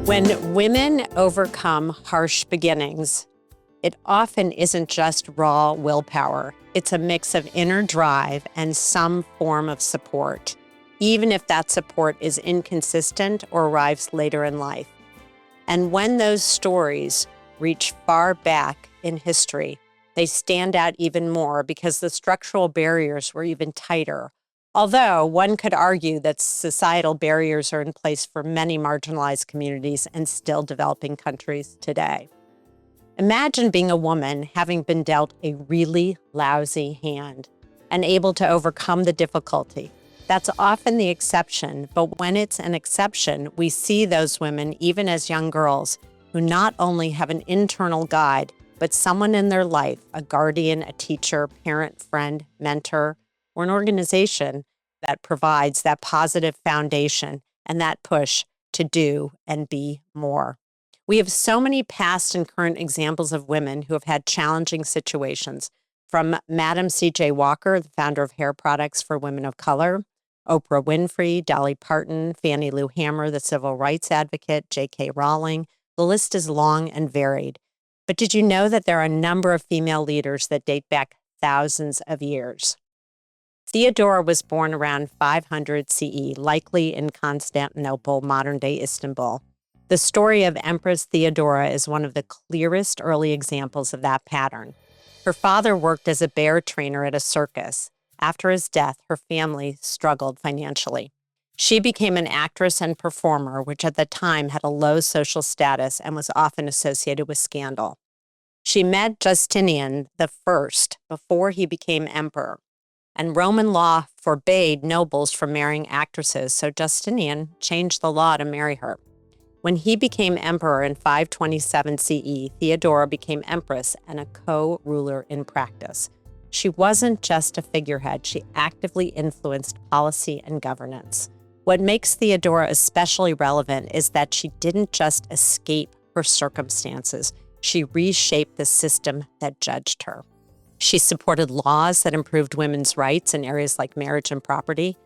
When women overcome harsh beginnings, it often isn't just raw willpower. It's a mix of inner drive and some form of support, even if that support is inconsistent or arrives later in life. And when those stories reach far back in history, they stand out even more because the structural barriers were even tighter. Although one could argue that societal barriers are in place for many marginalized communities and still developing countries today. Imagine being a woman having been dealt a really lousy hand and able to overcome the difficulty. That's often the exception, but when it's an exception, we see those women, even as young girls, who not only have an internal guide, but someone in their life, a guardian, a teacher, parent, friend, mentor, or an organization that provides that positive foundation and that push to do and be more. We have so many past and current examples of women who have had challenging situations, from Madam C.J. Walker, the founder of hair products for women of color, Oprah Winfrey, Dolly Parton, Fannie Lou Hamer, the civil rights advocate, J.K. Rowling. The list is long and varied. But did you know that there are a number of female leaders that date back thousands of years? Theodora was born around 500 CE, likely in Constantinople, modern-day Istanbul. The story of Empress Theodora is one of the clearest early examples of that pattern. Her father worked as a bear trainer at a circus. After his death, her family struggled financially. She became an actress and performer, which at the time had a low social status and was often associated with scandal. She met Justinian I before he became emperor, and Roman law forbade nobles from marrying actresses, so Justinian changed the law to marry her. When he became emperor in 527 CE, Theodora became empress and a co-ruler in practice. She wasn't just a figurehead, she actively influenced policy and governance. What makes Theodora especially relevant is that she didn't just escape her circumstances, she reshaped the system that judged her. She supported laws that improved women's rights in areas like marriage and property.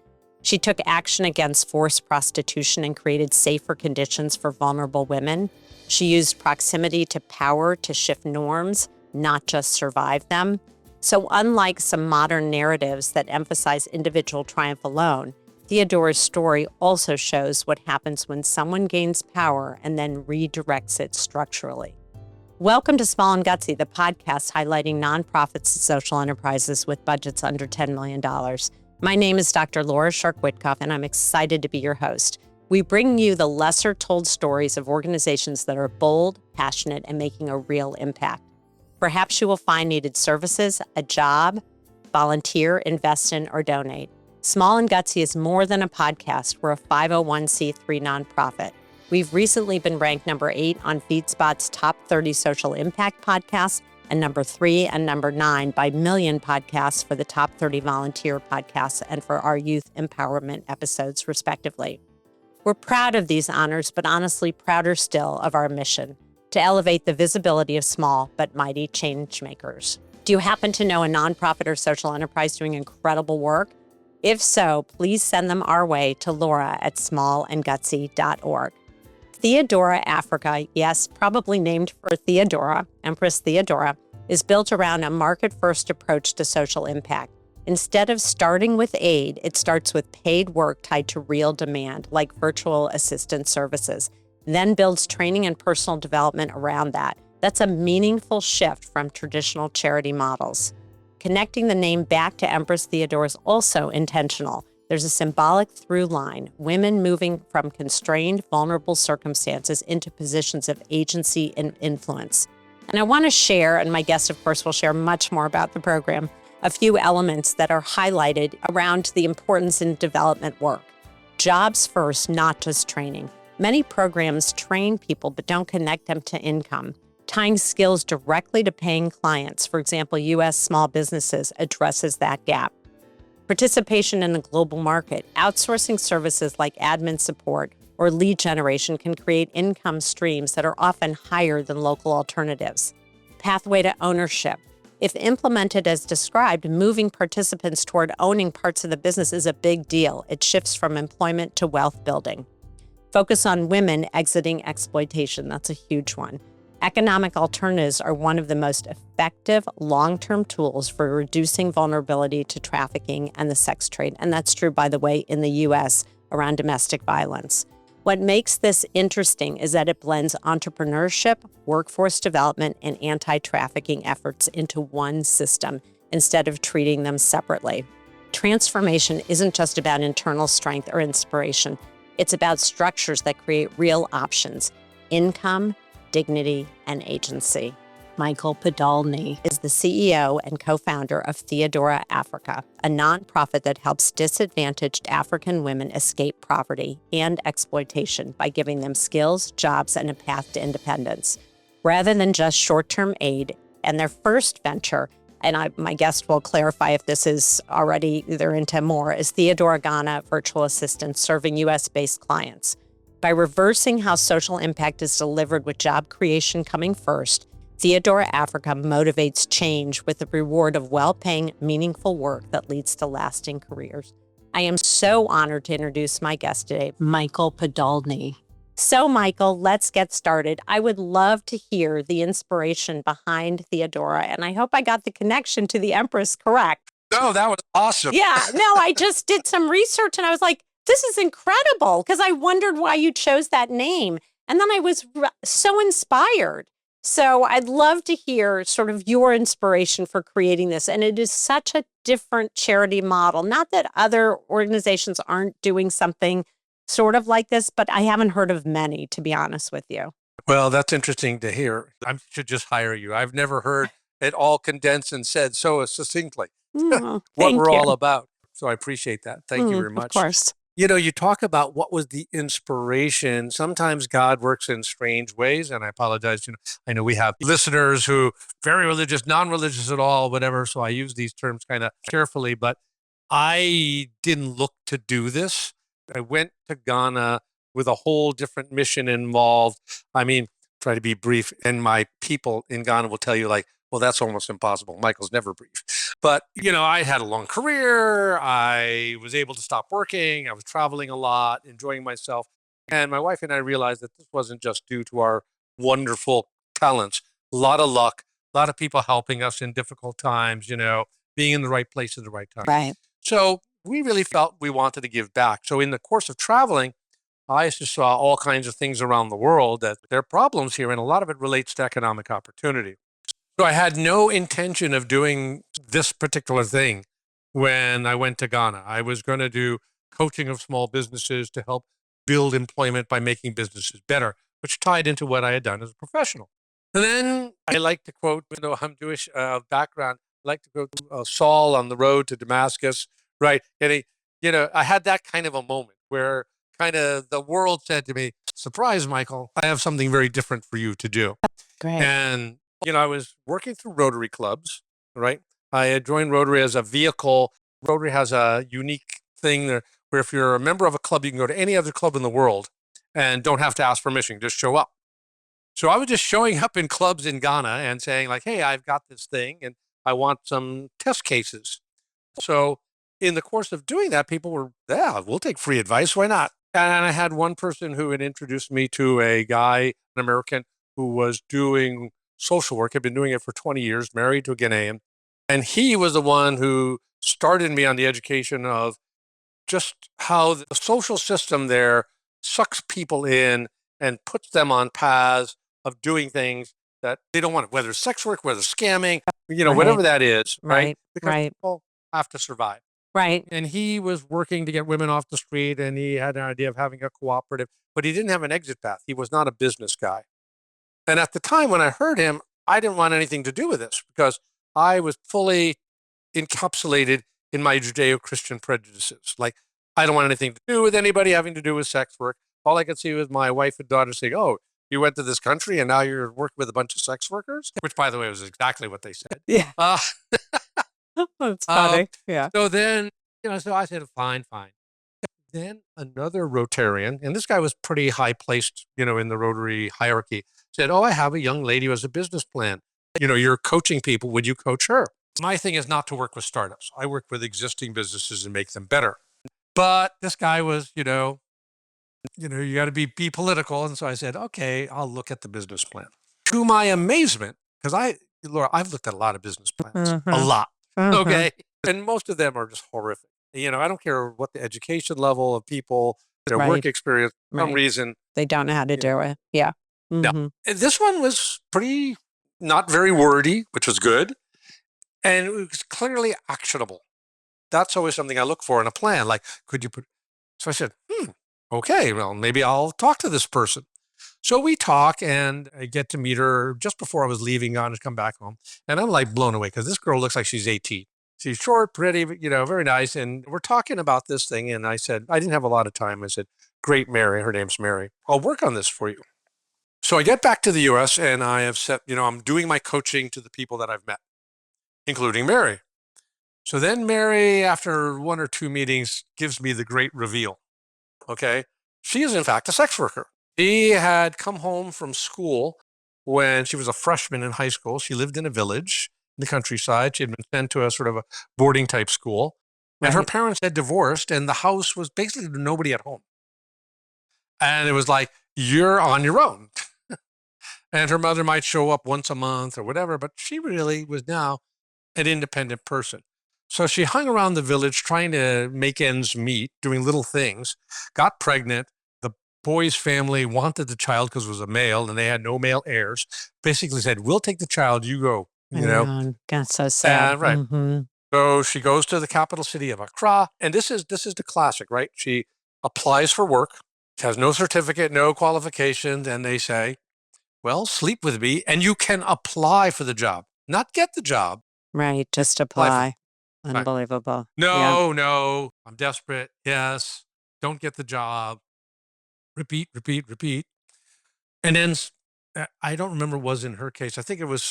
She took action against forced prostitution and created safer conditions for vulnerable women. She used proximity to power to shift norms, not just survive them. So unlike some modern narratives that emphasize individual triumph alone, Theodora's story also shows what happens when someone gains power and then redirects it structurally. Welcome to Small and Gutsy, the podcast highlighting nonprofits and social enterprises with budgets under $10 million. My name is Dr. Scherck Wittcoff, and I'm excited to be your host. We bring you the lesser-told stories of organizations that are bold, passionate, and making a real impact. Perhaps you will find needed services, a job, volunteer, invest in, or donate. Small and Gutsy is more than a podcast. We're a 501c3 nonprofit. We've recently been ranked number 8 on FeedSpot's top 30 social impact podcasts and number 3 and number 9 by Million Podcasts for the top 30 volunteer podcasts and for our youth empowerment episodes, respectively. We're proud of these honors, but honestly prouder still of our mission to elevate the visibility of small but mighty change makers. Do you happen to know a nonprofit or social enterprise doing incredible work? If so, please send them our way to laura@smallandgutsy.org. Theodora Africa, yes, probably named for Theodora, Empress Theodora, is built around a market-first approach to social impact. Instead of starting with aid, it starts with paid work tied to real demand, like virtual assistant services, then builds training and personal development around that. That's a meaningful shift from traditional charity models. Connecting the name back to Empress Theodora is also intentional. There's a symbolic through line, women moving from constrained, vulnerable circumstances into positions of agency and influence. And I want to share, and my guest, of course, will share much more about the program, a few elements that are highlighted around the importance in development work. Jobs first, not just training. Many programs train people but don't connect them to income. Tying skills directly to paying clients, for example, U.S. small businesses, addresses that gap. Participation in the global market, outsourcing services like admin support or lead generation can create income streams that are often higher than local alternatives. Pathway to ownership. If implemented as described, moving participants toward owning parts of the business is a big deal. It shifts from employment to wealth building. Focus on women exiting exploitation. That's a huge one. Economic alternatives are one of the most effective long-term tools for reducing vulnerability to trafficking and the sex trade. And that's true, by the way, in the U.S. around domestic violence. What makes this interesting is that it blends entrepreneurship, workforce development, and anti-trafficking efforts into one system instead of treating them separately. Transformation isn't just about internal strength or inspiration. It's about structures that create real options, income, dignity, and agency. Michael Podolny is the CEO and co-founder of Theodora Africa, a nonprofit that helps disadvantaged African women escape poverty and exploitation by giving them skills, jobs, and a path to independence, rather than just short-term aid. And their first venture, and my guest will clarify if this is already they're into more, is Theodora Ghana Virtual Assistant serving U.S.-based clients. By reversing how social impact is delivered with job creation coming first, Theodora Africa motivates change with the reward of well-paying, meaningful work that leads to lasting careers. I am so honored to introduce my guest today, Michael Podolny. So, Michael, let's get started. I would love to hear the inspiration behind Theodora, and I hope I got the connection to the empress correct. No, that was awesome. Yeah, no, I just did some research, and I was like, this is incredible, because I wondered why you chose that name. And then I was so inspired. So I'd love to hear sort of your inspiration for creating this. And it is such a different charity model. Not that other organizations aren't doing something sort of like this, but I haven't heard of many, to be honest with you. Well, that's interesting to hear. I should just hire you. I've never heard it all condensed and said so succinctly Oh, what we're you. all about. So I appreciate that. Thank you very much. Of course. You know, you talk about what was the inspiration. Sometimes God works in strange ways, and I apologize. I know we have listeners who very religious, non-religious at all, whatever. So I use these terms kind of carefully, but I didn't look to do this. I went to Ghana with a whole different mission involved. I mean, try to be brief, and my people in Ghana will tell you like, well, that's almost impossible. Michael's never brief. But, I had a long career. I was able to stop working. I was traveling a lot, enjoying myself. And my wife and I realized that this wasn't just due to our wonderful talents. A lot of luck, a lot of people helping us in difficult times, being in the right place at the right time. Right. So we really felt we wanted to give back. So in the course of traveling, I just saw all kinds of things around the world that there are problems here, and a lot of it relates to economic opportunity. So I had no intention of doing this particular thing when I went to Ghana. I was going to do coaching of small businesses to help build employment by making businesses better, which tied into what I had done as a professional. And then I like to quote, I'm Jewish background, I like to go to Saul on the road to Damascus, right? And I had that kind of a moment where kind of the world said to me, surprise, Michael, I have something very different for you to do. Great. And I was working through Rotary clubs, right? I had joined Rotary as a vehicle. Rotary has a unique thing there where if you're a member of a club, you can go to any other club in the world and don't have to ask permission, just show up. So I was just showing up in clubs in Ghana and saying like, hey, I've got this thing and I want some test cases. So in the course of doing that, people were, yeah, we'll take free advice. Why not? And I had one person who had introduced me to a guy, an American, who was doing social work, had been doing it for 20 years, married to a Ghanaian. And he was the one who started me on the education of just how the social system there sucks people in and puts them on paths of doing things that they don't want, whether it's sex work, whether it's scamming, Right. whatever that is, right? Because Right. people have to survive. Right. And he was working to get women off the street, and he had an idea of having a cooperative, but he didn't have an exit path. He was not a business guy. And at the time when I heard him, I didn't want anything to do with this because I was fully encapsulated in my Judeo-Christian prejudices. Like, I don't want anything to do with anybody having to do with sex work. All I could see was my wife and daughter saying, oh, you went to this country and now you're working with a bunch of sex workers, which, by the way, was exactly what they said. Yeah. That's funny. Yeah. So then, so I said, fine. Then another Rotarian, and this guy was pretty high placed, in the Rotary hierarchy, said, oh, I have a young lady who has a business plan. You're coaching people. Would you coach her? My thing is not to work with startups. I work with existing businesses and make them better. But this guy was, You got to be political. And so I said, okay, I'll look at the business plan. To my amazement, because Laura, I've looked at a lot of business plans, a Mm-hmm. lot. Mm-hmm. Okay. And most of them are just horrific. I don't care what the education level of people, their work Right. experience, for some Right. reason, They don't know how to do it. Yeah. no. Mm-hmm. And this one was pretty, not very wordy, which was good. And it was clearly actionable. That's always something I look for in a plan. Like, could you put, so I said, okay, well, maybe I'll talk to this person. So we talk and I get to meet her just before I was leaving on to come back home. And I'm like blown away because this girl looks like she's 18. She's short, pretty, very nice. And we're talking about this thing. And I said, I didn't have a lot of time. I said, great, Mary. Her name's Mary. I'll work on this for you. So I get back to the US and I have set, I'm doing my coaching to the people that I've met, including Mary. So then Mary, after one or two meetings, gives me the great reveal. Okay. She is, in fact, a sex worker. She had come home from school when she was a freshman in high school. She lived in a village in the countryside. She had been sent to a sort of a boarding type school. And her Right. parents had divorced, and the house was basically nobody at home. And it was like, you're on your own. And her mother might show up once a month or whatever, but she really was now an independent person. So she hung around the village trying to make ends meet, doing little things, got pregnant. The boy's family wanted the child because it was a male and they had no male heirs. Basically said, we'll take the child, you go, I know. That's so sad. And right. Mm-hmm. So she goes to the capital city of Accra. And this is the classic, right? She applies for work, has no certificate, no qualifications. And they say, well, sleep with me and you can apply for the job, not get the job. Right. Just Apply for apply. right. Unbelievable. Yeah. No, I'm desperate. Yes. Don't get the job. Repeat. And then I don't remember what was in her case. I think it was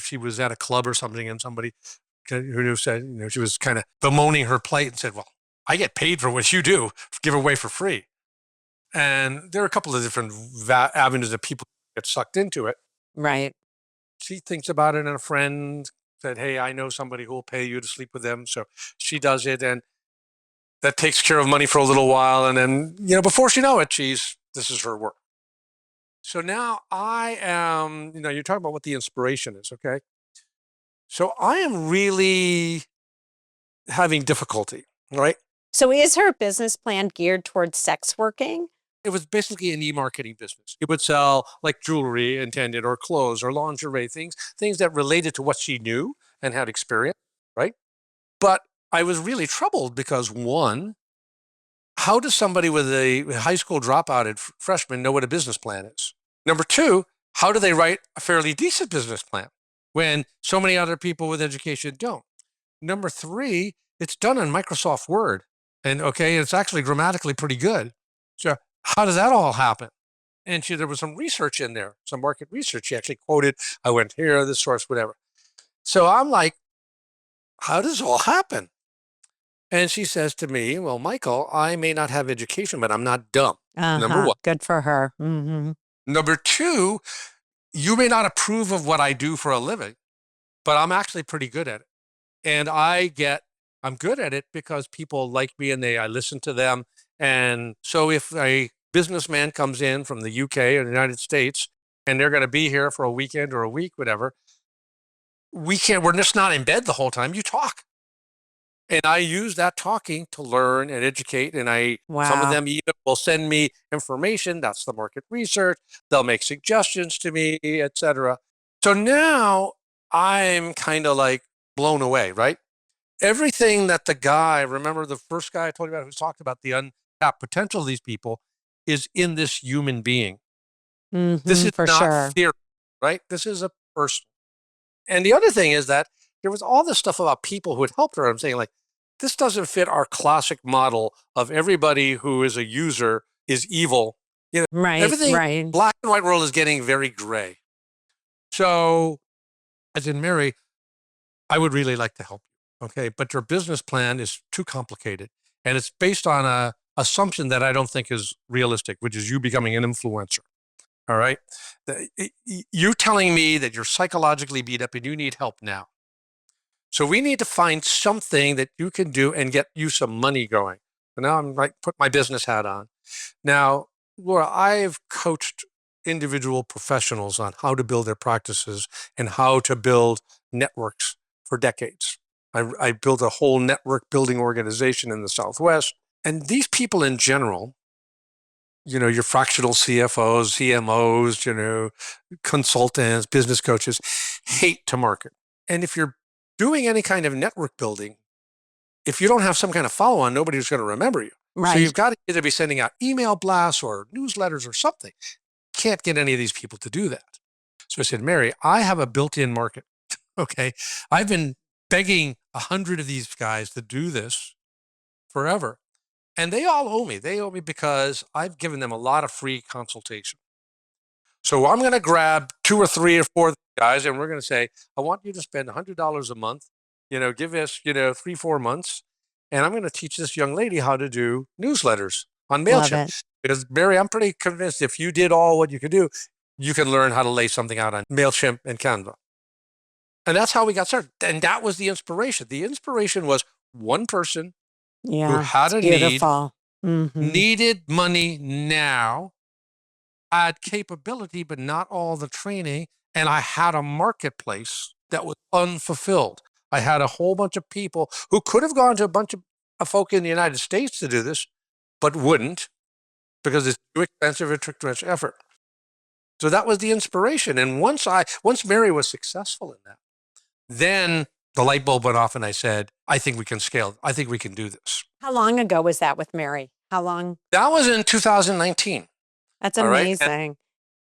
she was at a club or something and somebody who said, she was kind of bemoaning her plight and said, well, I get paid for what you do, give away for free. And there are a couple of different avenues that people get sucked into it. Right. She thinks about it and a friend said, hey, I know somebody who will pay you to sleep with them. So she does it. And that takes care of money for a little while. And then, before she know it, this is her work. So now I am, you're talking about what the inspiration is. Okay. So I am really having difficulty, right? So is her business plan geared towards sex working? It was basically an e-marketing business. It would sell like jewelry intended or clothes or lingerie, things that related to what she knew and had experience, right? But I was really troubled because one, how does somebody with a high school dropout at freshman know what a business plan is? Number two, how do they write a fairly decent business plan when so many other people with education don't? Number three, it's done on Microsoft Word. And okay, it's actually grammatically pretty good. So how does that all happen? And there was some research in there, some market research. She actually quoted, I went here, this source, whatever. So I'm like, how does it all happen? And she says to me, well, Michael, I may not have education, but I'm not dumb. Number one. Good for her. Mm-hmm. Number two, you may not approve of what I do for a living, but I'm actually pretty good at it. And I'm good at it because people like me and I listen to them. And so if a businessman comes in from the UK or the United States and they're going to be here for a weekend or a week, whatever, we're just not in bed the whole time. You talk. And I use that talking to learn and educate. And some of them even will send me information. That's the market research. They'll make suggestions to me, etc. So now I'm kind of like blown away, right? Everything that remember the first guy I told you about who talked about the untapped potential of these people is in this human being. Mm-hmm, This is for not sure. theory, right? This is a person. And the other thing is that there was all this stuff about people who had helped her. I'm saying like, this doesn't fit our classic model of everybody who is a user is evil. Everything Right. black and white world is getting very gray. So as in Mary, I would really like to help you. Okay. But your business plan is too complicated. And it's based on a assumption that I don't think is realistic, which is you becoming an influencer. All right. You telling me that you're psychologically beat up and you need help now. So we need to find something that you can do and get you some money going. So now I'm like, put my business hat on. Now, Laura, I've coached individual professionals on how to build their practices and how to build networks for decades. I built a whole network building organization in the Southwest. And these people in general, your fractional CFOs, CMOs, consultants, business coaches, hate to market. And if you're doing any kind of network building, if you don't have some kind of follow-on, nobody's going to remember you. Right. So you've got to either be sending out email blasts or newsletters or something. Can't get any of these people to do that. So I said, Mary, I have a built-in market. Okay. I've been begging 100 of these guys to do this forever. And they all owe me. They owe me because I've given them a lot of free consultation. So I'm going to grab 2 or 3 or 4 guys, and we're going to say, I want you to spend $100 a month, give us, 3, 4 months. And I'm going to teach this young lady how to do newsletters on MailChimp. Because Mary, I'm pretty convinced if you did all what you could do, you can learn how to lay something out on MailChimp and Canva. And that's how we got started. And that was the inspiration. The inspiration was one person who had a need, needed money now, had capability, but not all the training. And I had a marketplace that was unfulfilled. I had a whole bunch of people who could have gone to a bunch of folk in the United States to do this, but wouldn't because it's too expensive and too much effort. So that was the inspiration. And once Mary was successful in that, then the light bulb went off and I said, I think we can scale. I think we can do this. How long ago was that with Mary? How long? That was in 2019. That's amazing. Right?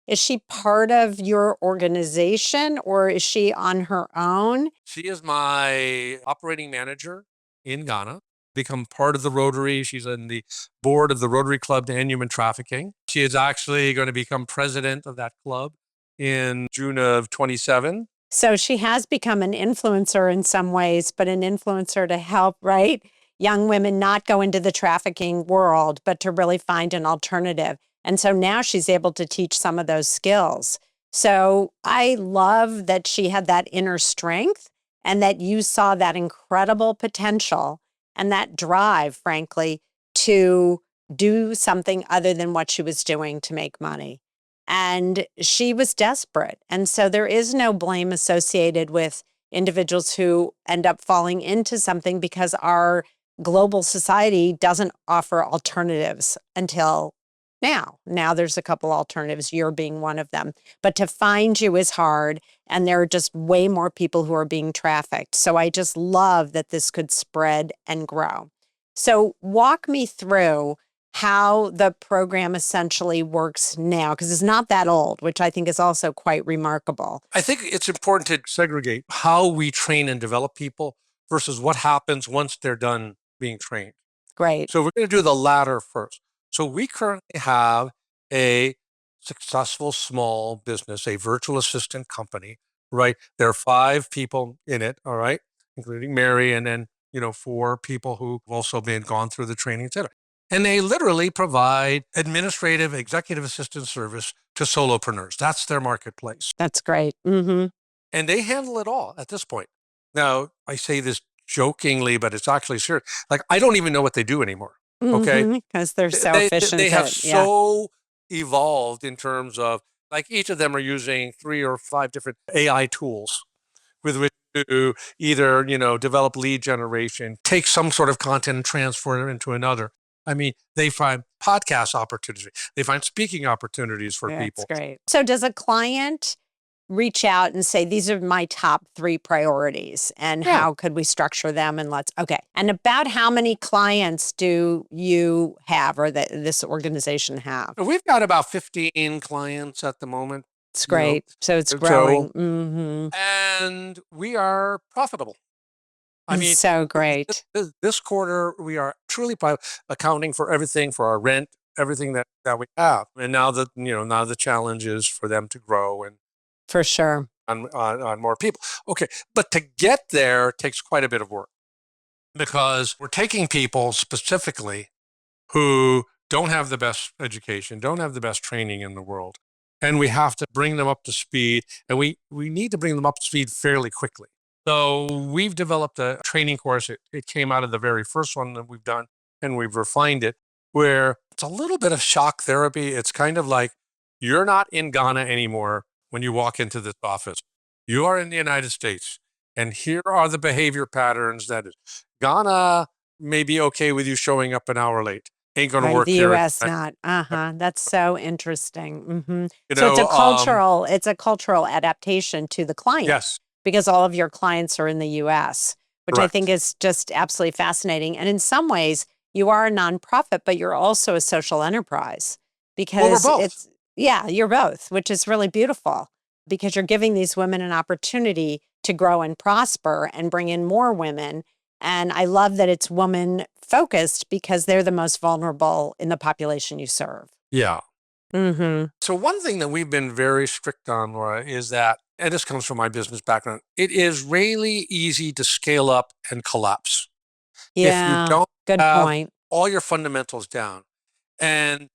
Is she part of your organization or is she on her own? She is my operating manager in Ghana, become part of the Rotary. She's on the board of the Rotary Club to End Human Trafficking. She is actually going to become president of that club in June of 27. So she has become an influencer in some ways, but an influencer to help, right? Young women not go into the trafficking world, but to really find an alternative. And so now she's able to teach some of those skills. So I love that she had that inner strength and that you saw that incredible potential and that drive, frankly, to do something other than what she was doing to make money. And she was desperate. And so there is no blame associated with individuals who end up falling into something because our global society doesn't offer alternatives until now. Now there's a couple alternatives, you're being one of them. But to find you is hard, and there are just way more people who are being trafficked. So I just love that this could spread and grow. So walk me through how the program essentially works now, because it's not that old, which I think is also quite remarkable. I think it's important to segregate how we train and develop people versus what happens once they're done being trained. Great. So we're going to do the latter first. So we currently have a successful small business, a virtual assistant company, right? There are 5 people in it, all right, including Mary, and then, 4 people who've also gone through the training, et cetera. And they literally provide administrative executive assistant service to solopreneurs. That's their marketplace. That's great. Mm-hmm. And they handle it all at this point. Now, I say this jokingly, but it's actually serious. Like, I don't even know what they do anymore. Okay. Because they're so efficient. They have so evolved in terms of, like, each of them are using 3 or 5 different AI tools with which to either, develop lead generation, take some sort of content and transfer it into another. I mean, they find podcast opportunities. They find speaking opportunities for people. That's great. So does a client reach out and say, these are my top 3 priorities and how could we structure them? And And about how many clients do you have or this organization have? We've got about 15 clients at the moment. It's great. So it's growing. And we are profitable. I mean, so great. This quarter, we are truly accounting for everything, for our rent, everything that we have. And now the challenge is for them to grow and for sure on more people. Okay, but to get there takes quite a bit of work because we're taking people specifically who don't have the best education, don't have the best training in the world, and we have to bring them up to speed, and we need to bring them up to speed fairly quickly. So we've developed a training course. It came out of the very first one that we've done, and we've refined it. where it's a little bit of shock therapy. It's kind of like, you're not in Ghana anymore when you walk into this office. You are in the United States. And here are the behavior patterns that is. Ghana may be okay with you showing up an hour late. Ain't going to Right, work the here. US not. That's so interesting. You So know, it's a cultural adaptation to the client yes, because all of your clients are in the US, which I think correct. is just absolutely fascinating. And in some ways, you are a nonprofit, but you're also a social enterprise Well, we're because both. yeah, you're both, which is really beautiful because you're giving these women an opportunity to grow and prosper and bring in more women. And I love that it's woman focused because they're the most vulnerable in the population you serve. Yeah. Mm-hmm. So one thing that we've been very strict on, Laura, is that, and this comes from my business background, it is really easy to scale up and collapse if you Yeah, don't good have point. all your fundamentals down. And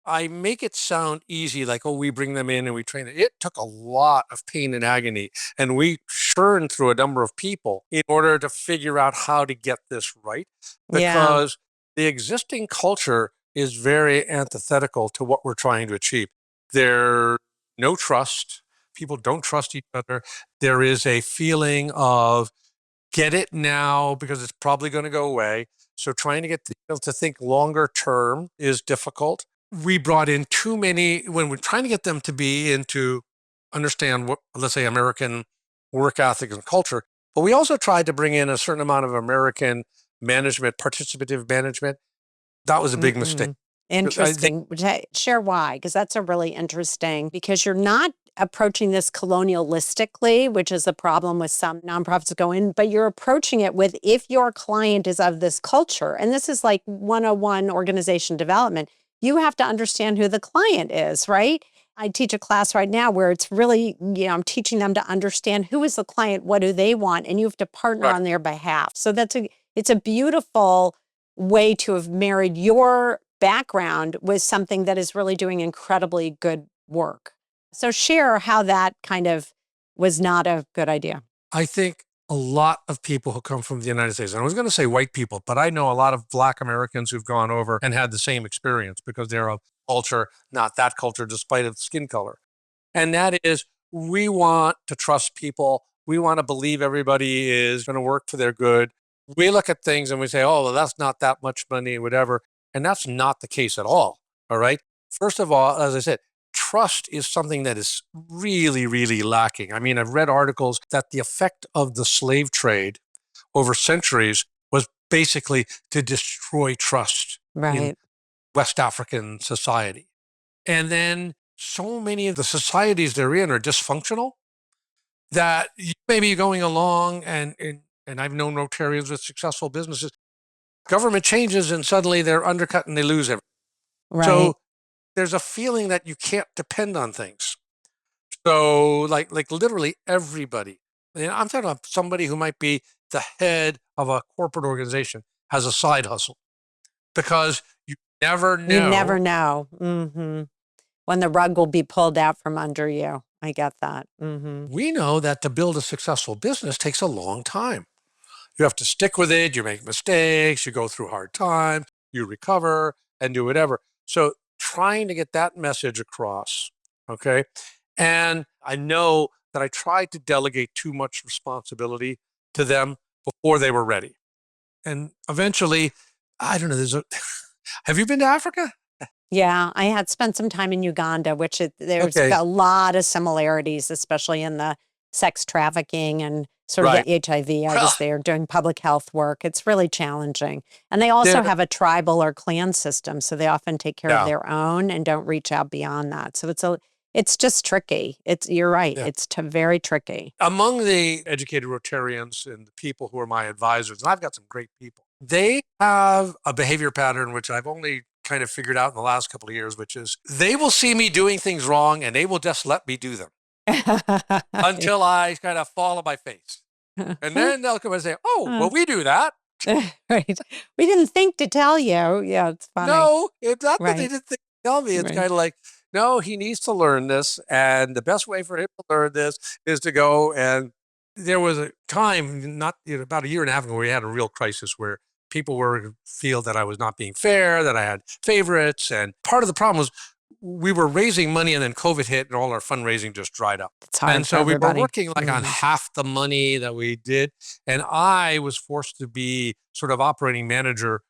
I make it sound easy, like, oh, we bring them in and we train it. It took a lot of pain and agony, and we churned through a number of people in order to figure out how to get this right, Yeah. because the existing culture is very antithetical to what we're trying to achieve. There's no trust. People don't trust each other. There is a feeling of get it now because it's probably going to go away. So trying to get people to think longer term is difficult. We brought in too many when we're trying to get them to be into understand what, let's say, American work ethic and culture. But we also tried to bring in a certain amount of American management, participative management. That was a big mistake. Mm-mm. I think Interesting. Share why, because that's a really interesting, because you're not approaching this colonialistically, which is a problem with some nonprofits that go in, but you're approaching it with if your client is of this culture, and this is like 101 organization development, you have to understand who the client is, right? I teach a class right now where it's really, I'm teaching them to understand who is the client, what do they want, and you have to partner correct. on their behalf. So it's a beautiful way to have married your background with something that is really doing incredibly good work. So share how that kind of was not a good idea. I think a lot of people who come from the United States, and I was going to say white people, but I know a lot of Black Americans who've gone over and had the same experience because they're of culture, not that culture, despite its skin color. And that is, we want to trust people. We want to believe everybody is going to work for their good. We look at things and we say, oh, well, that's not that much money, whatever. And that's not the case at all. All right. First of all, as I said, trust is something that is really, really lacking. I mean, I've read articles that the effect of the slave trade over centuries was basically to destroy trust in Right. West African society. And then so many of the societies they're in are dysfunctional that you may be going along and I've known Rotarians with successful businesses, government changes and suddenly they're undercut and they lose everything. Right. So there's a feeling that you can't depend on things. So like literally everybody, and I'm talking about somebody who might be the head of a corporate organization has a side hustle because you never You never know. know when the rug will be pulled out from under you. I get that. We know that to build a successful business takes a long time. You have to stick with it. You make mistakes. You go through hard times. You recover and do whatever. So trying to get that message across. Okay. And I know that I tried to delegate too much responsibility to them before they were ready. And eventually, I don't know, have you been to Africa? Yeah, I had spent some time in Uganda, there's Okay. a lot of similarities, especially in the sex trafficking and sort of Right. the HIV. I Well, was there doing public health work. It's really challenging. And they also there, have a tribal or clan system, so they often take care of yeah. their own and don't reach out beyond that. So it's just tricky. You're right. Yeah. It's very tricky. Among the educated Rotarians and the people who are my advisors, and I've got some great people, they have a behavior pattern, which I've only kind of figured out in the last couple of years, which is they will see me doing things wrong and they will just let me do them until I kind of fall on my face. And then they'll come and say, oh, well, we do that. Right. We didn't think to tell you. Yeah, it's funny. No, it's not that they Right. didn't think to tell me. It's Right. kind of like, no, he needs to learn this. And the best way for him to learn this is to go. And there was a time, not about a year and a half ago, where we had a real crisis where people were feel that I was not being fair, that I had favorites. And part of the problem was we were raising money and then COVID hit and all our fundraising just dried up. It's hard And for so we were everybody. working like on half the money that we did. And I was forced to be sort of operating manager,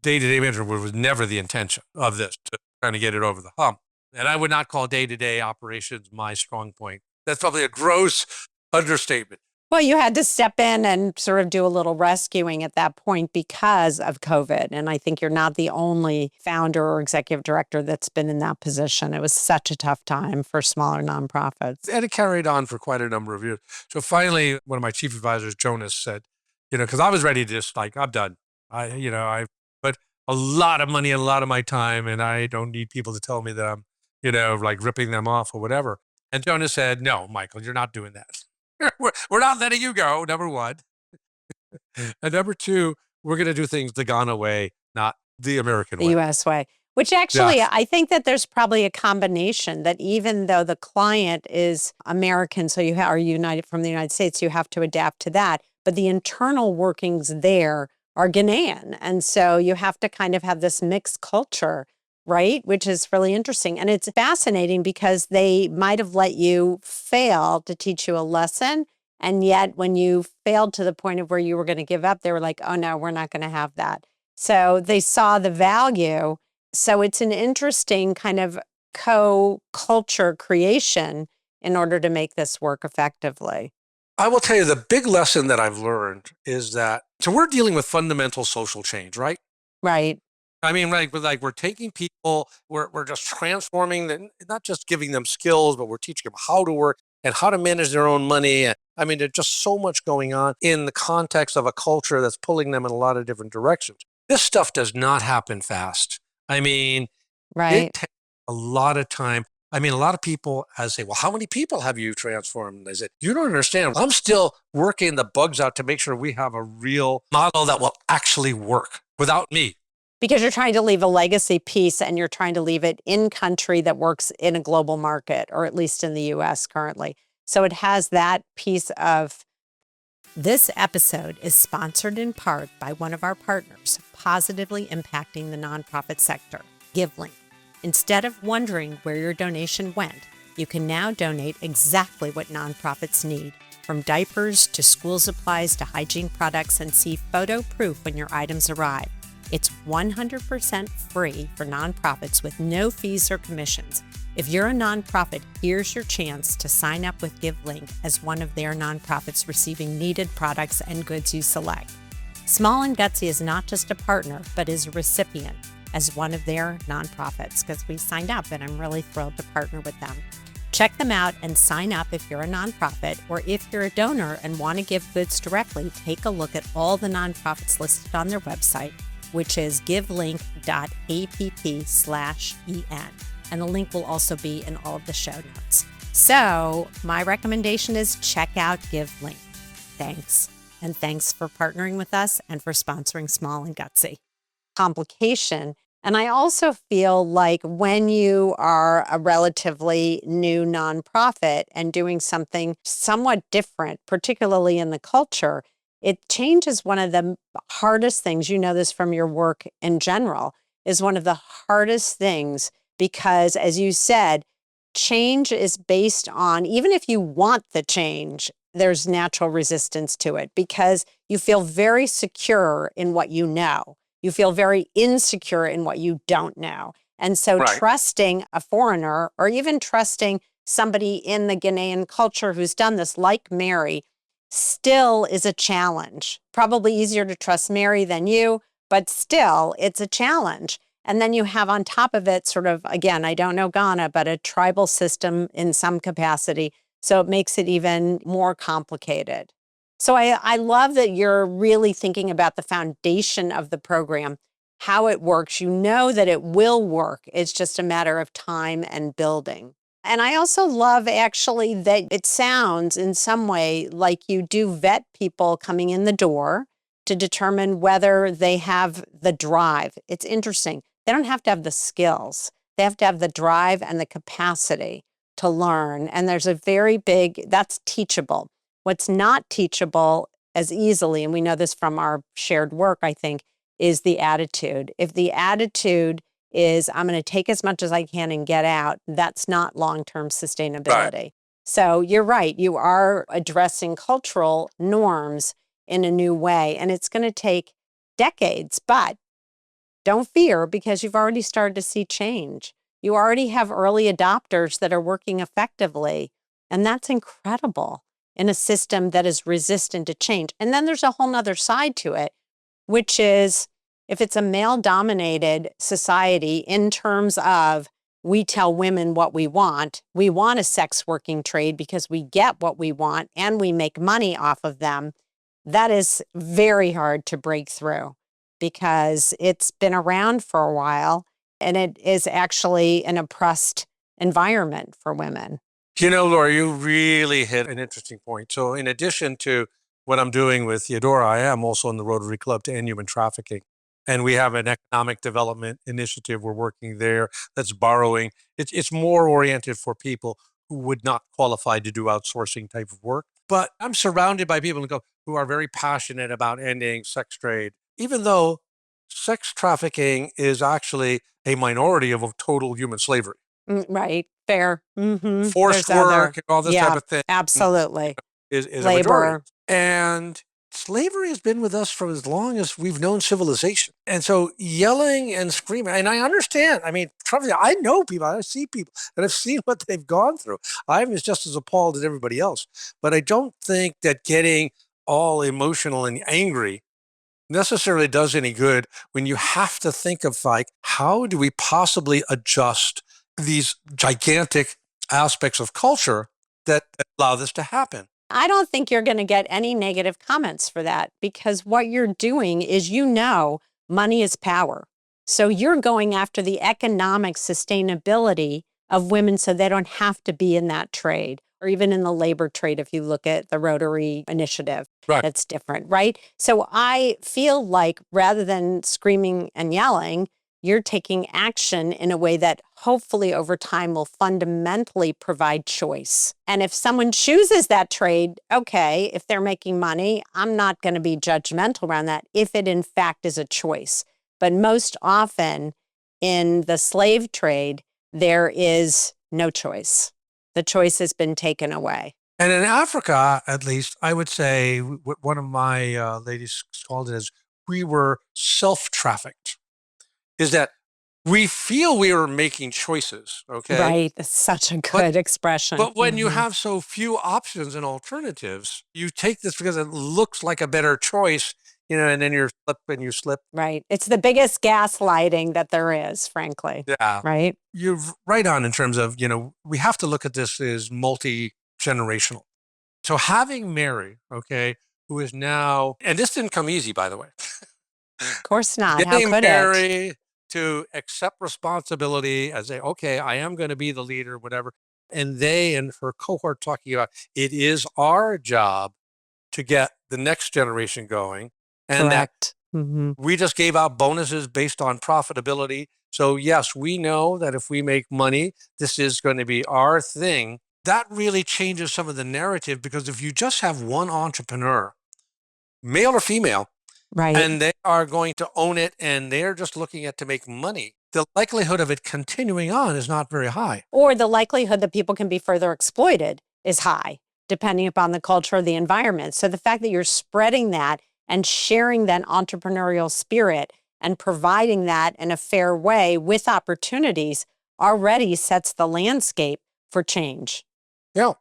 day-to-day manager, which was never the intention of this, to kind of get it over the hump. And I would not call day-to-day operations my strong point. That's probably a gross understatement. Well, you had to step in and sort of do a little rescuing at that point because of COVID. And I think you're not the only founder or executive director that's been in that position. It was such a tough time for smaller nonprofits. And it carried on for quite a number of years. So finally, one of my chief advisors, Jonas, said, because I was ready to just like, I'm done. I put a lot of money and a lot of my time, and I don't need people to tell me that I'm, like ripping them off or whatever. And Jonas said, no, Michael, you're not doing that. We're not letting you go, number one. And number two, we're going to do things the Ghana way, not the American way. The U.S. way. Which actually, I think that there's probably a combination that even though the client is American, so you are united from the United States, you have to adapt to that. But the internal workings there are Ghanaian. And so you have to kind of have this mixed culture, right? Which is really interesting. And it's fascinating because they might have let you fail to teach you a lesson. And yet when you failed to the point of where you were going to give up, they were like, oh no, we're not going to have that. So they saw the value. So it's an interesting kind of co-culture creation in order to make this work effectively. I will tell you the big lesson that I've learned is that, so we're dealing with fundamental social change, right? Right. I mean, we're taking people, we're just transforming them, not just giving them skills, but we're teaching them how to work and how to manage their own money. I mean, there's just so much going on in the context of a culture that's pulling them in a lot of different directions. This stuff does not happen fast. I mean, right. It takes a lot of time. I mean, a lot of people say, well, how many people have you transformed? I said, you don't understand. I'm still working the bugs out to make sure we have a real model that will actually work without me. Because you're trying to leave a legacy piece and you're trying to leave it in country that works in a global market, or at least in the US currently. So it has that piece of. This episode is sponsored in part by one of our partners, positively impacting the nonprofit sector, GiveLink. Instead of wondering where your donation went, you can now donate exactly what nonprofits need, from diapers to school supplies to hygiene products, and see photo proof when your items arrive. It's 100% free for nonprofits with no fees or commissions. If you're a nonprofit, here's your chance to sign up with GiveLink as one of their nonprofits receiving needed products and goods you select. Small and Gutsy is not just a partner, but is a recipient as one of their nonprofits because we signed up and I'm really thrilled to partner with them. Check them out and sign up if you're a nonprofit, or if you're a donor and want to give goods directly, take a look at all the nonprofits listed on their website, which is givelink.app/en. And the link will also be in all of the show notes. So my recommendation is check out GiveLink. Thanks. And thanks for partnering with us and for sponsoring Small and Gutsy. Complication. And I also feel like when you are a relatively new nonprofit and doing something somewhat different, particularly in the culture, it changes. One of the hardest things, you know this from your work in general, is one of the hardest things. Because as you said, change is based on, even if you want the change, there's natural resistance to it because you feel very secure in what you know. You feel very insecure in what you don't know. And so trusting a foreigner or even trusting somebody in the Ghanaian culture who's done this, like Mary, still is a challenge. Probably easier to trust Mary than you, but still it's a challenge. And then you have on top of it sort of, again, I don't know Ghana, but a tribal system in some capacity. So it makes it even more complicated. So I love that you're really thinking about the foundation of the program, how it works. You know that it will work. It's just a matter of time and building. And I also love actually that it sounds in some way like you do vet people coming in the door to determine whether they have the drive. It's interesting. They don't have to have the skills. They have to have the drive and the capacity to learn. And there's a very big, that's teachable. What's not teachable as easily, and we know this from our shared work, I think, is the attitude. If the attitude is, I'm going to take as much as I can and get out, that's not long-term sustainability. Right. So you're right. You are addressing cultural norms in a new way, and it's going to take decades, but don't fear because you've already started to see change. You already have early adopters that are working effectively, and that's incredible in a system that is resistant to change. And then there's a whole nother side to it, which is if it's a male-dominated society in terms of we tell women what we want a sex working trade because we get what we want and we make money off of them, that is very hard to break through because it's been around for a while and it is actually an oppressed environment for women. Laura, you really hit an interesting point. So in addition to what I'm doing with Theodora, I am also in the Rotary Club to End Human Trafficking. And we have an economic development initiative. We're working there that's borrowing. It's more oriented for people who would not qualify to do outsourcing type of work. But I'm surrounded by people who are very passionate about ending sex trade, even though sex trafficking is actually a minority of total human slavery. Right. Fair. Mm-hmm. Forced work and all this type of thing. Absolutely. Is a Labor. majority. And slavery has been with us for as long as we've known civilization. And so yelling and screaming, and I understand. I mean, I know people, I see people, and I've seen what they've gone through. I'm just as appalled as everybody else. But I don't think that getting all emotional and angry necessarily does any good when you have to think of how do we possibly adjust these gigantic aspects of culture that allow this to happen. I don't think you're going to get any negative comments for that because what you're doing is, money is power. So you're going after the economic sustainability of women so they don't have to be in that trade or even in the labor trade. If you look at the Rotary initiative, right. That's different, right? So I feel like rather than screaming and yelling, you're taking action in a way that hopefully over time will fundamentally provide choice. And if someone chooses that trade, okay, if they're making money, I'm not going to be judgmental around that if it in fact is a choice. But most often in the slave trade, there is no choice. The choice has been taken away. And in Africa, at least, I would say one of my ladies called it as we were self-trafficked. Is that we feel we are making choices, okay? Right, that's such a good expression. But when you have so few options and alternatives, you take this because it looks like a better choice, and then you slip. Right, it's the biggest gaslighting that there is, frankly. Yeah. Right? You're right on in terms of, we have to look at this as multi-generational. So having Mary, okay, who is now, and this didn't come easy, by the way. Of course not. Getting How could Mary to accept responsibility as okay, I am going to be the leader, whatever. And they and her cohort talking about it is our job to get the next generation going. And Correct. that we just gave out bonuses based on profitability. So yes, we know that if we make money, this is going to be our thing. That really changes some of the narrative because if you just have one entrepreneur, male or female, right, and they are going to own it and they're just looking at to make money, the likelihood of it continuing on is not very high. Or the likelihood that people can be further exploited is high, depending upon the culture or the environment. So the fact that you're spreading that and sharing that entrepreneurial spirit and providing that in a fair way with opportunities already sets the landscape for change. Yeah.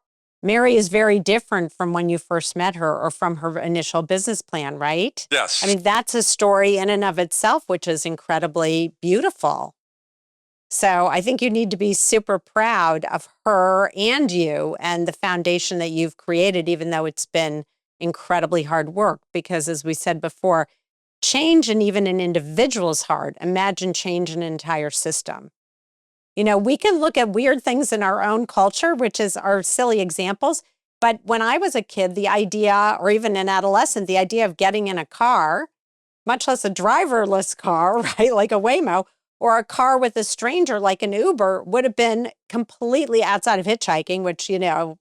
Mary is very different from when you first met her or from her initial business plan, right? Yes. I mean, that's a story in and of itself, which is incredibly beautiful. So I think you need to be super proud of her and you and the foundation that you've created, even though it's been incredibly hard work. Because as we said before, change in even an individual is hard. Imagine change in an entire system. We can look at weird things in our own culture, which is our silly examples. But when I was a kid, the idea, or even an adolescent, the idea of getting in a car, much less a driverless car, right, like a Waymo, or a car with a stranger like an Uber would have been completely outside of hitchhiking, which,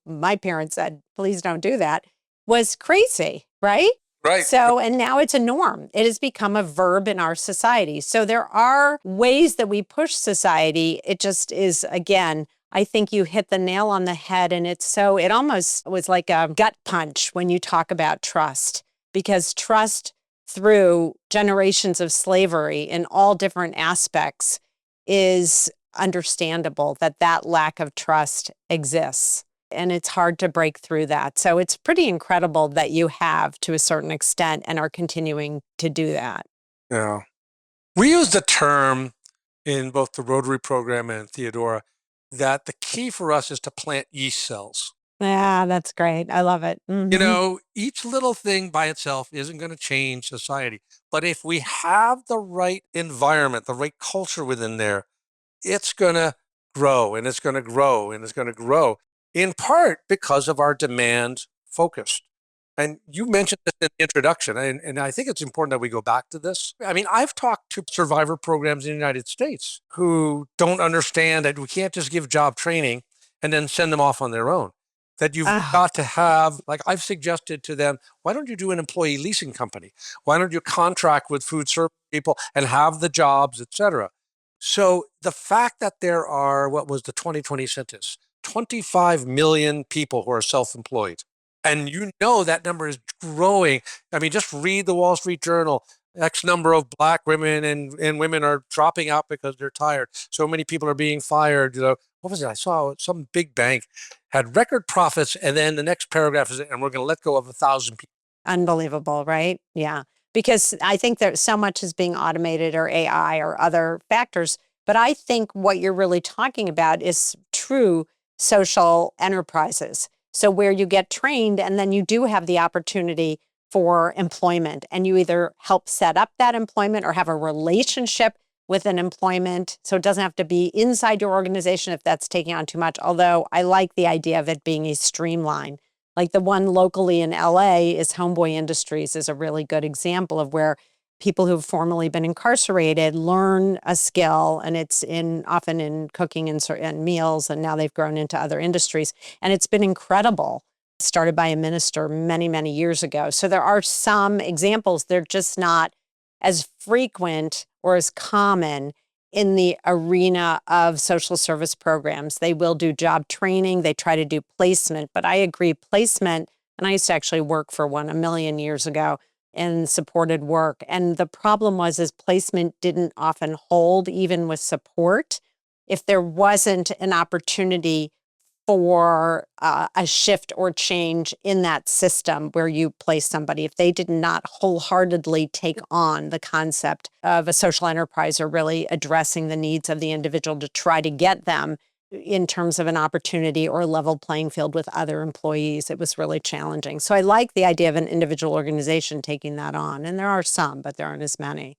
my parents said, please don't do that, was crazy, right? Right. So, and now it's a norm. It has become a verb in our society. So there are ways that we push society. It just is, again, I think you hit the nail on the head. And it almost was like a gut punch when you talk about trust, because trust through generations of slavery in all different aspects is understandable that lack of trust exists. And it's hard to break through that. So it's pretty incredible that you have, to a certain extent, and are continuing to do that. Yeah. We use the term in both the Rotary program and Theodora that the key for us is to plant yeast cells. Yeah, that's great. I love it. Each little thing by itself isn't going to change society. But if we have the right environment, the right culture within there, it's going to grow and it's going to grow and it's going to grow, in part because of our demand focus. And you mentioned this in the introduction, and I think it's important that we go back to this. I mean, I've talked to survivor programs in the United States who don't understand that we can't just give job training and then send them off on their own. That you've got to have, like I've suggested to them, why don't you do an employee leasing company? Why don't you contract with food service people and have the jobs, et cetera? So the fact that there are, what was the 2020 census, 25 million people who are self-employed, and that number is growing. I mean, just read the Wall Street Journal. X number of Black women and women are dropping out because they're tired. So many people are being fired. What was it? I saw some big bank had record profits, and then the next paragraph is, and we're going to let go of 1,000 people. Unbelievable, right? Yeah. Because I think that so much is being automated, or AI or other factors. But I think what you're really talking about is true social enterprises. So where you get trained and then you do have the opportunity for employment, and you either help set up that employment or have a relationship with an employment. So it doesn't have to be inside your organization if that's taking on too much. Although I like the idea of it being a streamline. Like the one locally in LA is Homeboy Industries, is a really good example of where people who've formerly been incarcerated learn a skill, and it's often in cooking and meals, and now they've grown into other industries. And it's been incredible. Started by a minister many, many years ago. So there are some examples. They're just not as frequent or as common in the arena of social service programs. They will do job training. They try to do placement. But I agree, placement, and I used to actually work for one a million years ago in supported work. And the problem is placement didn't often hold, even with support, if there wasn't an opportunity for a shift or change in that system where you place somebody. If they did not wholeheartedly take on the concept of a social enterprise, or really addressing the needs of the individual to try to get them in terms of an opportunity or a level playing field with other employees, it was really challenging. So I like the idea of an individual organization taking that on. And there are some, but there aren't as many.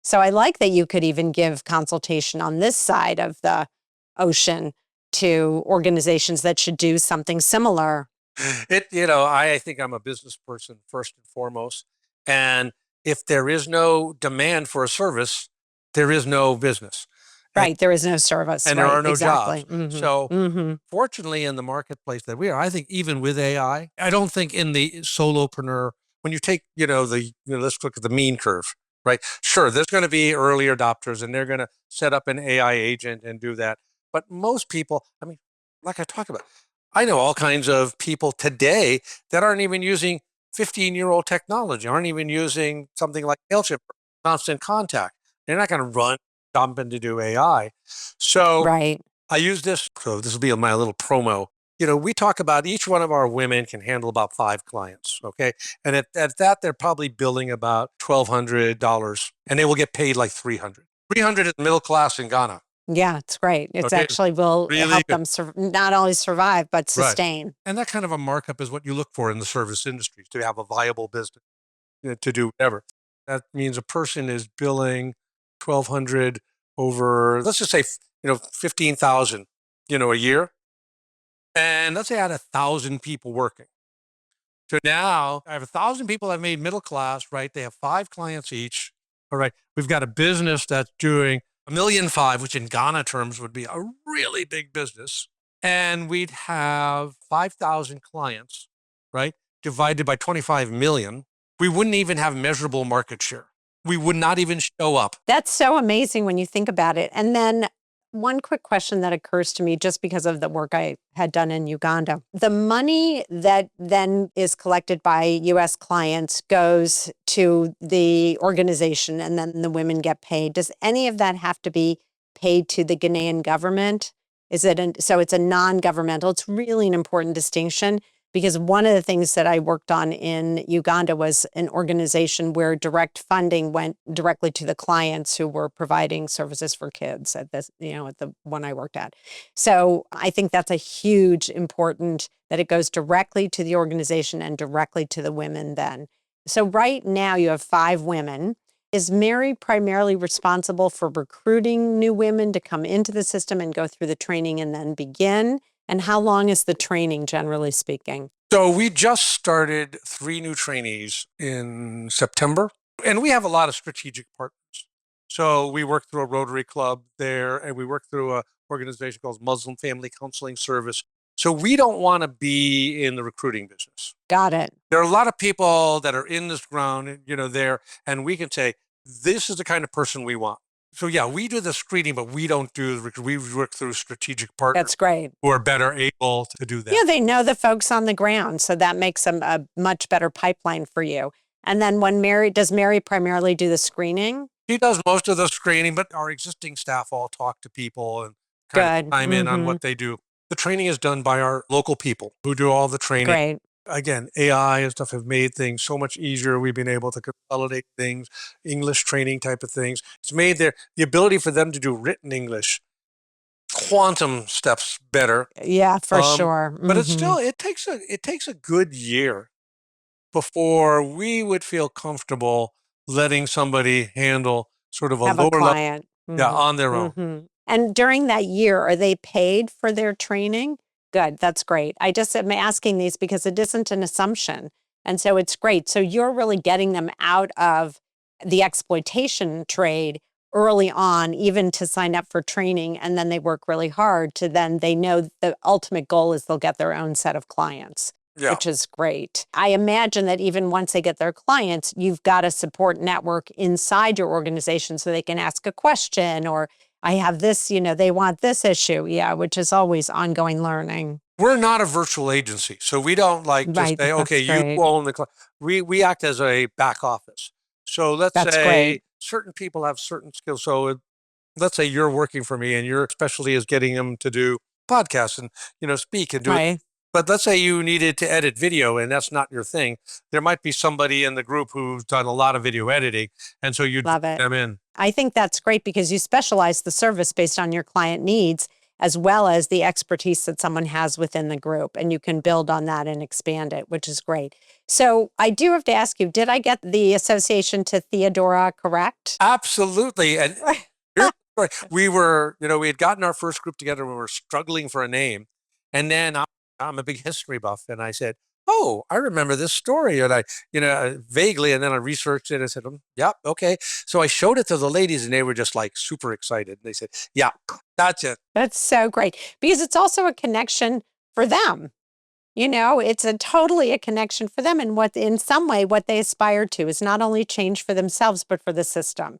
So I like that you could even give consultation on this side of the ocean to organizations that should do something similar. I think I'm a business person first and foremost. And if there is no demand for a service, there is no business. Right. There is no service. And right, there are no exactly. jobs. So fortunately, in the marketplace that we are, I think even with AI, I don't think in the solopreneur, when you take, let's look at the mean curve, right? Sure, there's going to be early adopters and they're going to set up an AI agent and do that. But most people, I mean, like I talked about, I know all kinds of people today that aren't even using 15-year-old technology, aren't even using something like Mailchimp, Constant Contact. They're not going to jump in to do AI. So right. I use this. So this will be my little promo. We talk about each one of our women can handle about 5 clients. Okay. And at that, they're probably billing about $1,200, and they will get paid like $300. $300 is middle class in Ghana. Yeah, it's great. It's Okay, actually will really help good. them not only survive, but sustain. Right. And that kind of a markup is what you look for in the service industry, to have a viable business, to do whatever. That means a person is billing 1,200 over, let's just say, 15,000, a year. And let's say I had 1,000 people working. So now I have 1,000 people I've made middle class, right? They have 5 clients each. All right. We've got a business that's doing $1.5 million, which in Ghana terms would be a really big business. And we'd have 5,000 clients, right? Divided by 25 million we wouldn't even have measurable market share. We would not even show up. That's so amazing when you think about it. And then one quick question that occurs to me just because of the work I had done in Uganda. The money that then is collected by US clients goes to the organization and then the women get paid. Does any of that have to be paid to the Ghanaian government? So it's a non-governmental, it's really an important distinction because one of the things that I worked on in Uganda was an organization where direct funding went directly to the clients who were providing services for kids at this, at the one I worked at. So I think that's a huge important that it goes directly to the organization and directly to the women then. So right now you have 5 women. Is Mary primarily responsible for recruiting new women to come into the system and go through the training and then begin? And how long is the training, generally speaking? So we just started 3 new trainees in September, and we have a lot of strategic partners. So we work through a Rotary Club there, and we work through an organization called Muslim Family Counseling Service. So we don't want to be in the recruiting business. Got it. There are a lot of people that are in this ground, there, and we can say, this is the kind of person we want. So yeah, we do the screening, but we don't we work through strategic partners. That's great. Who are better able to do that. Yeah, they know the folks on the ground. So that makes them a much better pipeline for you. And then does Mary primarily do the screening? She does most of the screening, but our existing staff all talk to people and kind of chime in on what they do. The training is done by our local people who do all the training. Great. Again, AI and stuff have made things so much easier. We've been able to consolidate things, English training type of things. It's made the ability for them to do written English quantum steps better. Yeah, for sure. But it's still, it takes a good year before we would feel comfortable letting somebody handle sort of a lower client. level on their own. And during that year, are they paid for their training? Good. That's great. I just am asking these because it isn't an assumption. And so it's great. So you're really getting them out of the exploitation trade early on, even to sign up for training. And then they work really hard to then they know the ultimate goal is they'll get their own set of clients, which is great. I imagine that even once they get their clients, you've got a support network inside your organization so they can ask a question or I have this, they want this issue. Yeah, which is always ongoing learning. We're not a virtual agency. So we don't just say, okay, you own the client. We act as a back office. So let's say certain people have certain skills. So let's say you're working for me and your specialty is getting them to do podcasts and, speak and do it. But let's say you needed to edit video and that's not your thing. There might be somebody in the group who's done a lot of video editing. And so you love it. Them in. I think that's great because you specialize the service based on your client needs as well as the expertise that someone has within the group. And you can build on that and expand it, which is great. So I do have to ask you, did I get the association to Theodora correct? Absolutely. And here's the story. We were, we had gotten our first group together. We were struggling for a name. And then I'm a big history buff. And I said, oh, I remember this story. And I, vaguely, and then I researched it. I said, yep, okay. So I showed it to the ladies and they were just like super excited. And they said, yeah, that's it. That's so great. Because it's also a connection for them. It's totally a connection for them. And in some way, what they aspire to is not only change for themselves, but for the system.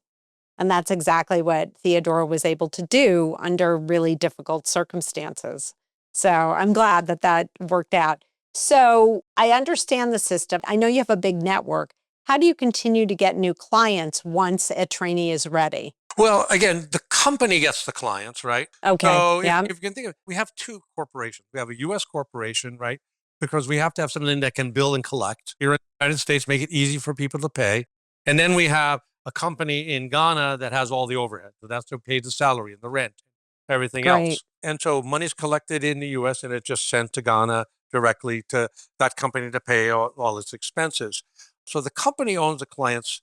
And that's exactly what Theodora was able to do under really difficult circumstances. So I'm glad that worked out. So I understand the system. I know you have a big network. How do you continue to get new clients once a trainee is ready? Well, again, the company gets the clients, right? Okay. So if you can think of it, we have 2 corporations. We have a U.S. corporation, right? Because we have to have something that can bill and collect. Here in the United States, make it easy for people to pay. And then we have a company in Ghana that has all the overhead. So that's to pay the salary and the rent, everything else. And so money's collected in the U.S. and it's just sent to Ghana directly to that company to pay all its expenses. So the company owns the clients.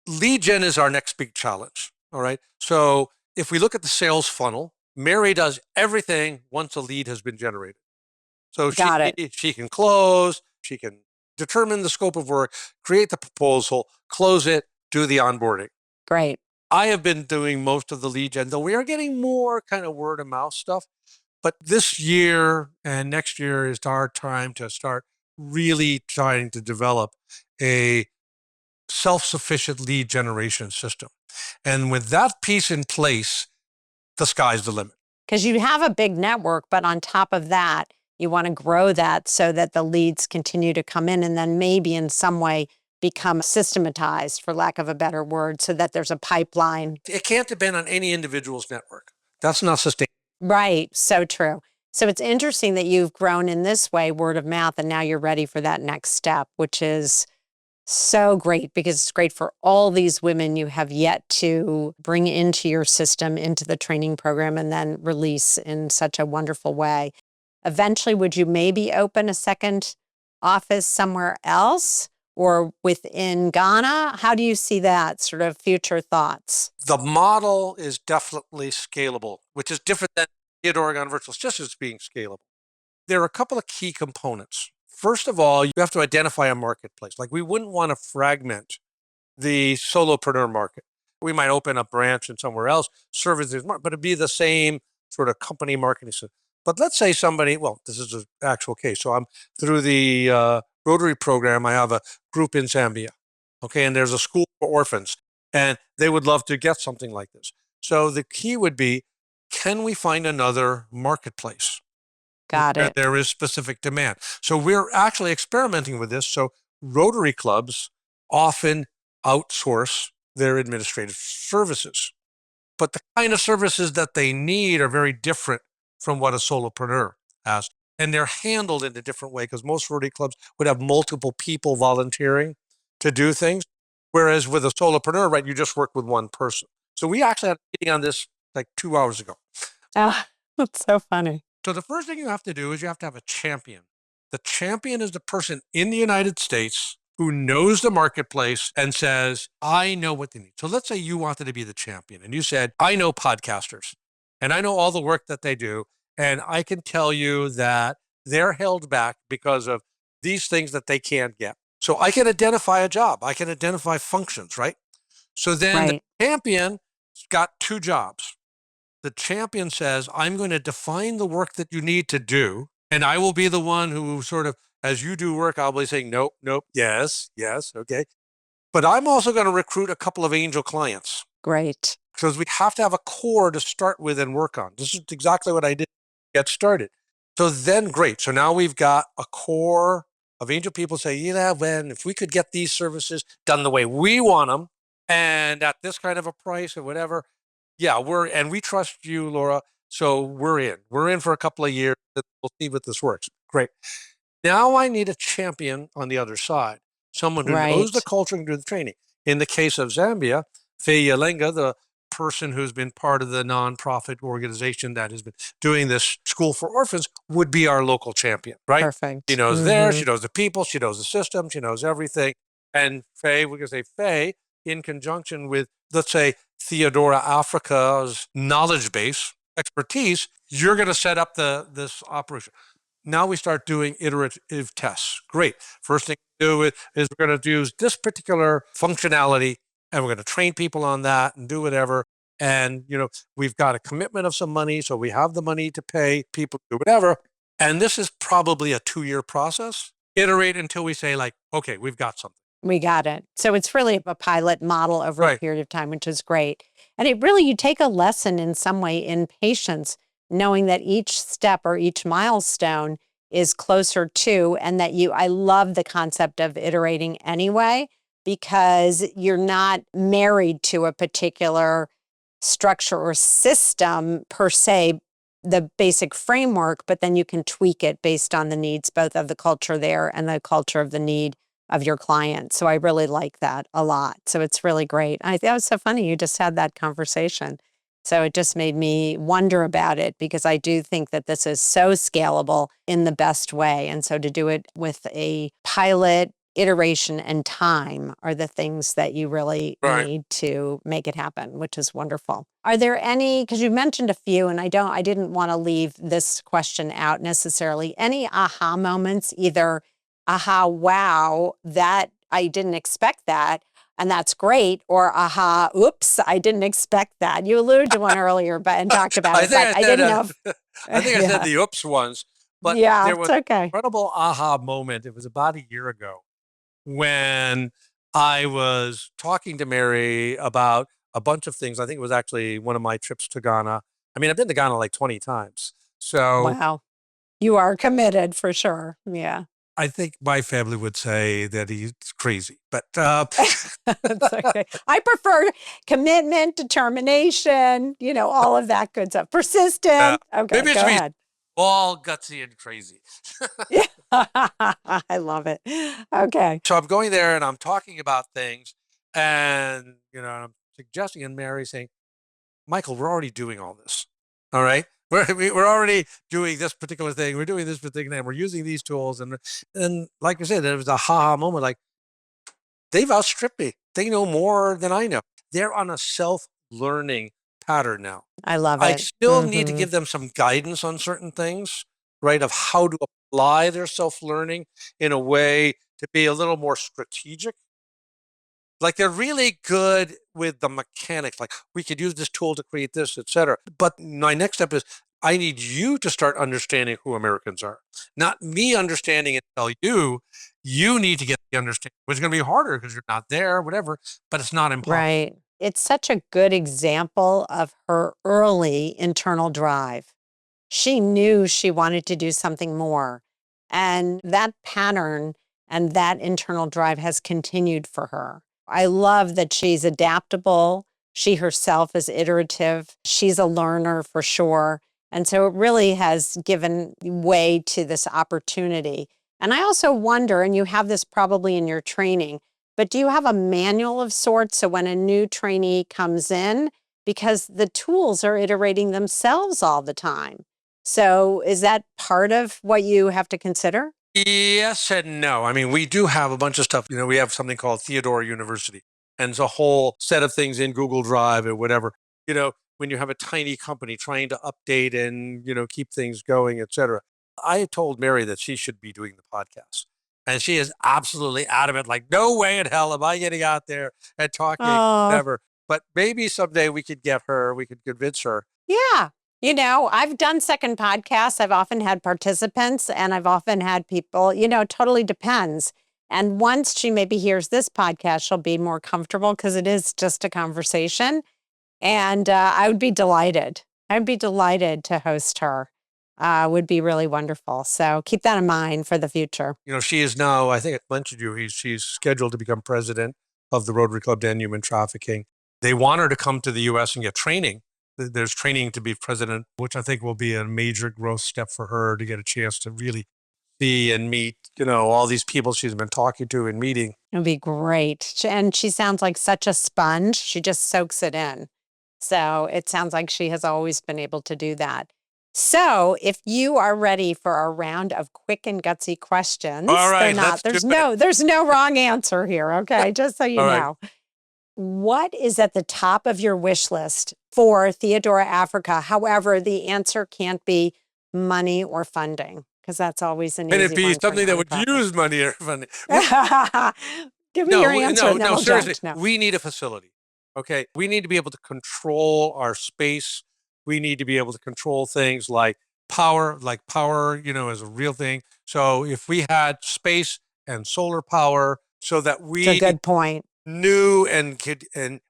Lead gen is our next big challenge. All right. So if we look at the sales funnel, Mary does everything once a lead has been generated. So she can close, she can determine the scope of work, create the proposal, close it, do the onboarding. Great. I have been doing most of the lead gen, though we are getting more kind of word of mouth stuff. But this year and next year is our time to start really trying to develop a self-sufficient lead generation system. And with that piece in place, the sky's the limit. Because you have a big network, but on top of that, you want to grow that so that the leads continue to come in and then maybe in some way become systematized, for lack of a better word, so that there's a pipeline. It can't depend on any individual's network. That's not sustainable. Right. So true. So it's interesting that you've grown in this way, word of mouth, and now you're ready for that next step, which is so great because it's great for all these women you have yet to bring into your system, into the training program, and then release in such a wonderful way. Eventually, would you maybe open a second office somewhere else or within Ghana? How do you see that sort of future thoughts? The model is definitely scalable, which is different than Theodora Ghana Virtual. It's just as being scalable. There are a couple of key components. First of all, you have to identify a marketplace. Like we wouldn't want to fragment the solopreneur market. We might open a branch in somewhere else, service this market, but it'd be the same sort of company marketing system. But let's say somebody, well, this is an actual case. So I'm through the Rotary program. I have a group in Zambia. Okay. And there's a school for orphans and they would love to get something like this. So the key would be, can we find another marketplace? Got it. There is specific demand. So we're actually experimenting with this. So Rotary clubs often outsource their administrative services, but the kind of services that they need are very different from what a solopreneur has. And they're handled in a different way because most Rotary clubs would have multiple people volunteering to do things. Whereas with a solopreneur, right, you just work with one person. So we actually had a meeting on this like 2 hours ago. Oh, that's so funny. So the first thing you have to do is you have to have a champion. The champion is the person in the United States who knows the marketplace and says, I know what they need. So let's say you wanted to be the champion and you said, I know podcasters and I know all the work that they do. And I can tell you that they're held back because of these things that they can't get. So I can identify a job. I can identify functions, right? So then the champion's got two jobs. The champion says, I'm going to define the work that you need to do. And I will be the one who sort of, as you do work, I'll be saying, nope, nope, yes, yes, okay. But I'm also going to recruit a couple of angel clients. Great. Because we have to have a core to start with and work on. This is exactly what I did to get started. So then, great. So now we've got a core of angel people say, yeah, if we could get these services done the way we want them and at this kind of a price or whatever, yeah, and we trust you, Laura. So we're in. We're in for a couple of years. We'll see what this works. Great. Now I need a champion on the other side, someone who knows the culture and do the training. In the case of Zambia, Faye Yalenga, the person who's been part of the nonprofit organization that has been doing this school for orphans, would be our local champion, right? Perfect. She knows there, she knows the people, she knows the system, she knows everything. And Faye, we can say Faye, in conjunction with, let's say, Theodora Africa's knowledge base, expertise, you're going to set up this operation. Now we start doing iterative tests. Great. First thing to do is we're going to use this particular functionality and we're going to train people on that and do whatever. And, we've got a commitment of some money. So we have the money to pay people to do whatever. And this is probably a 2-year process. Iterate until we say like, okay, we've got something. We got it. So it's really a pilot model over a period of time, which is great. And you take a lesson in some way in patience, knowing that each step or each milestone is closer to, and that I love the concept of iterating anyway, because you're not married to a particular structure or system per se, the basic framework, but then you can tweak it based on the needs, both of the culture there and the culture of the need of your client. So I really like that a lot. So it's really great. I thought it was so funny. You just had that conversation. So it just made me wonder about it because I do think that this is so scalable in the best way. And so to do it with a pilot, iteration, and time are the things that you really need to make it happen, which is wonderful. Are there any, because you mentioned a few, and I didn't want to leave this question out necessarily, any aha moments, either aha, wow, that I didn't expect that, and that's great, or aha, oops, I didn't expect that. You alluded to one earlier and talked about it, but I didn't know. I think I said the oops ones, but there was an incredible aha moment. It was about a year ago when I was talking to Mary about a bunch of things. I think it was actually one of my trips to Ghana. I mean, I've been to Ghana like 20 times. So Wow. You are committed for sure. Yeah. I think my family would say that he's crazy, but It's okay. I prefer commitment, determination, all of that good stuff. Persistent. Okay, maybe it's go me ahead. all gutsy and crazy. Yeah. I love it. Okay. So I'm going there and I'm talking about things and, I'm suggesting, and Mary saying, Michael, we're already doing all this. All right. We're already doing this particular thing. We're doing this particular thing. We're using these tools. And like I said, there was a ha moment, like they've outstripped me. They know more than I know. They're on a self-learning pattern now. I love I it. still need to give them some guidance on certain things, right? Of how to apply their self-learning in a way to be a little more strategic. Like they're really good with the mechanics. Like we could use this tool to create this, et cetera. But my next step is I need you to start understanding who Americans are, not me understanding it. Tell you, you need to get the understanding, which is going to be harder because you're not there, whatever. But it's not impossible. Right. It's such a good example of her early internal drive. She knew she wanted to do something more. And that pattern and that internal drive has continued for her. I love that she's adaptable. She herself is iterative. She's a learner for sure. And so it really has given way to this opportunity. And I also wonder, and you have this probably in your training, but do you have a manual of sorts so when a new trainee comes in, because the tools are iterating themselves all the time? So is that part of what you have to consider? Yes and no. I mean, we do have a bunch of stuff. We have something called Theodora University, and it's a whole set of things in Google Drive or whatever. When you have a tiny company trying to update and, keep things going, et cetera. I told Mary that she should be doing the podcast. And she is absolutely adamant, like, no way in hell am I getting out there and talking, Oh, whatever. But maybe someday we could convince her. yeah. I've done second podcasts. I've often had participants and I've often had people, it totally depends. And once she maybe hears this podcast, she'll be more comfortable because it is just a conversation. And I would be delighted. I'd be delighted to host her. Would be really wonderful. So keep that in mind for the future. She is now, I think I mentioned she's scheduled to become president of the Rotary Club to End Human Trafficking. They want her to come to the U.S. and get training. There's training to be president, which I think will be a major growth step for her to get a chance to really see and meet, all these people she's been talking to and meeting. It'd be great. And she sounds like such a sponge. She just soaks it in. So it sounds like she has always been able to do that. So if you are ready for our round of quick and gutsy questions, all right, there's no wrong answer here. Okay. Just so you know. Right. What is at the top of your wish list for Theodora Africa? However, the answer can't be money or funding, because that's always an easy one. And it'd be something that would use money or funding. Give me your answer. No, seriously. No. We need a facility. Okay. We need to be able to control our space. We need to be able to control things like power, is a real thing. So if we had space and solar power so that we— It's a good point. Knew and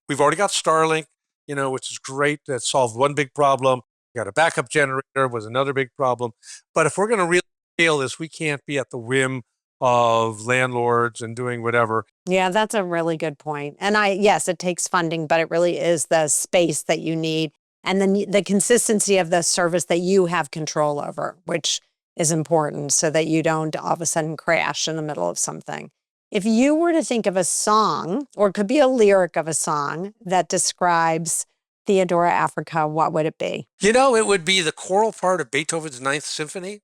we've already got Starlink, which is great. That solved one big problem. We got a backup generator was another big problem. But if we're going to really scale this, we can't be at the whim of landlords and doing whatever. Yeah, that's a really good point. And yes, it takes funding, but it really is the space that you need and then the consistency of the service that you have control over, which is important so that you don't all of a sudden crash in the middle of something. If you were to think of a song, or it could be a lyric of a song that describes Theodora Africa, what would it be? It would be the choral part of Beethoven's Ninth Symphony.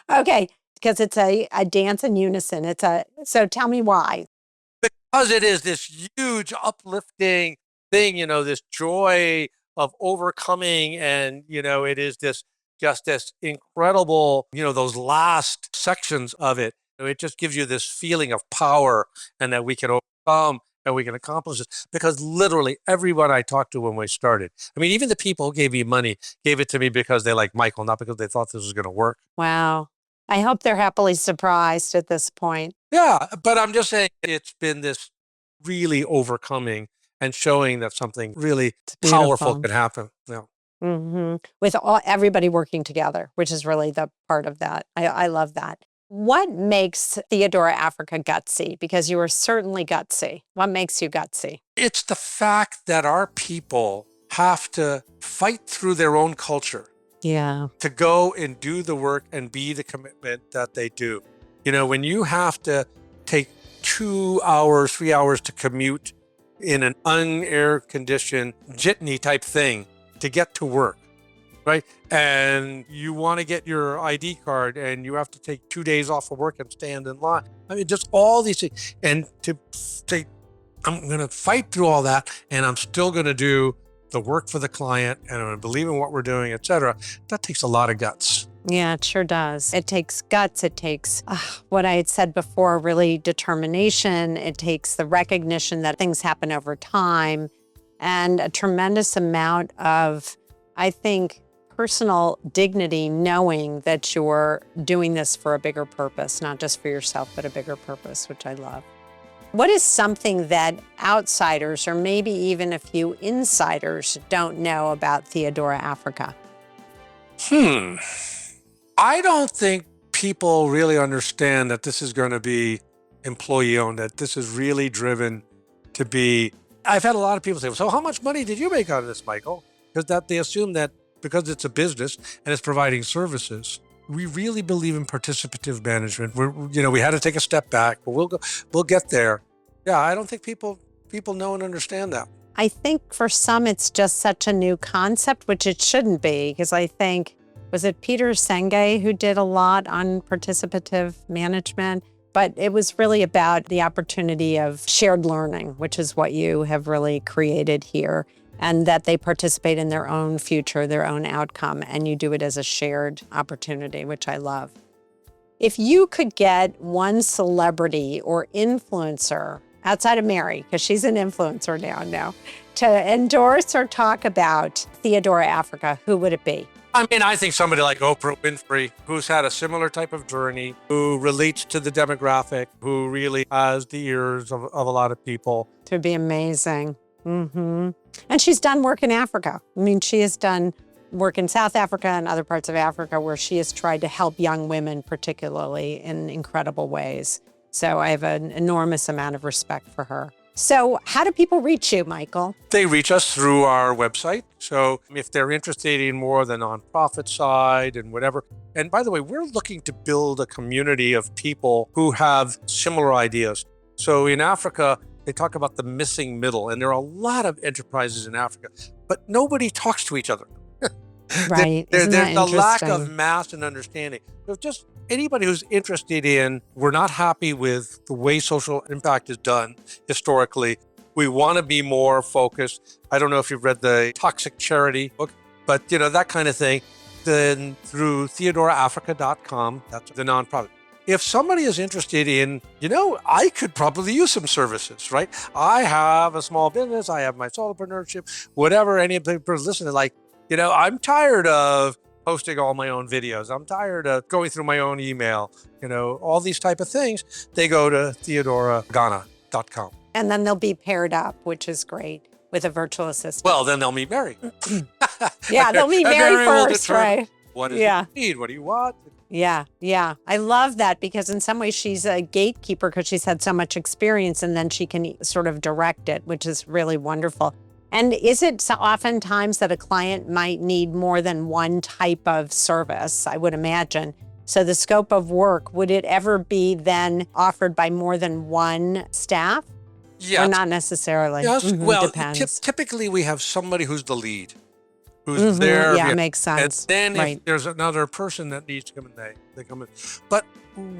Okay, because it's a dance in unison. So tell me why. Because it is this huge uplifting thing, this joy of overcoming. And, it is this incredible, those last sections of it. It just gives you this feeling of power and that we can overcome and we can accomplish this. Because literally everyone I talked to when we started, I mean, even the people who gave me money gave it to me because they like Michael, not because they thought this was going to work. Wow. I hope they're happily surprised at this point. Yeah, but I'm just saying it's been this really overcoming and showing that something really powerful could happen. Yeah. With everybody working together, which is really the part of that. I love that. What makes Theodora Africa gutsy? Because you are certainly gutsy. What makes you gutsy? It's the fact that our people have to fight through their own culture. Yeah. To go and do the work and be the commitment that they do. You know, when you have to take 2 hours, 3 hours to commute in an unair conditioned jitney type thing to get to work, right? And you want to get your ID card and you have to take 2 days off of work and stand in line. I mean, just all these things. And to say, I'm going to fight through all that and I'm still going to do the work for the client and I'm going to believe in what we're doing, et cetera. That takes a lot of guts. Yeah, it sure does. It takes guts. It takes what I had said before, really determination. It takes the recognition that things happen over time and a tremendous amount of, I think, personal dignity, knowing that you're doing this for a bigger purpose, not just for yourself, but a bigger purpose, which I love. What is something that outsiders, or maybe even a few insiders, don't know about Theodora Africa? I don't think people really understand that this is going to be employee-owned, that this is really driven to be... I've had a lot of people say, so how much money did you make out of this, Michael? Because that they assume that because it's a business and it's providing services. We really believe in participative management. We had to take a step back, but we'll get there. Yeah, I don't think people know and understand that. I think for some, it's just such a new concept, which it shouldn't be, because I think, was it Peter Senge who did a lot on participative management? But it was really about the opportunity of shared learning, which is what you have really created here, and that they participate in their own future, their own outcome, and you do it as a shared opportunity, which I love. If you could get one celebrity or influencer outside of Mary, because she's an influencer now, to endorse or talk about Theodora Africa, who would it be? I mean, I think somebody like Oprah Winfrey, who's had a similar type of journey, who relates to the demographic, who really has the ears of a lot of people. It would be amazing. And she's done work in Africa. I mean, she has done work in South Africa and other parts of Africa where she has tried to help young women, particularly, in incredible ways. So I have an enormous amount of respect for her. So how do people reach you, Michael? They reach us through our website. So if they're interested in more the nonprofit side and whatever. And by the way, we're looking to build a community of people who have similar ideas. So in Africa, they talk about the missing middle, and there are a lot of enterprises in Africa, but nobody talks to each other. Right. There's a lack of mass and understanding. So just anybody who's interested in, we're not happy with the way social impact is done historically. We want to be more focused. I don't know if you've read the Toxic Charity book, but that kind of thing. Then through theodoraafrica.com, that's the nonprofit. If somebody is interested in, I could probably use some services, right? I have a small business. I have my solopreneurship, whatever. Any people listening, like, I'm tired of posting all my own videos. I'm tired of going through my own email, all these type of things. They go to theodoraghana.com. And then they'll be paired up, which is great, with a virtual assistant. Well, then they'll meet Mary. Yeah, they'll meet Mary first, right? What is it you need? What do you want? Yeah. I love that because in some ways she's a gatekeeper because she's had so much experience and then she can sort of direct it, which is really wonderful. And is it oftentimes that a client might need more than one type of service, I would imagine? So the scope of work, would it ever be then offered by more than one staff? Yes. Or not necessarily? Yes. Well, depends. Typically we have somebody who's the lead, who's there. Yeah, makes sense. And then if there's another person that needs to come in, they come in. But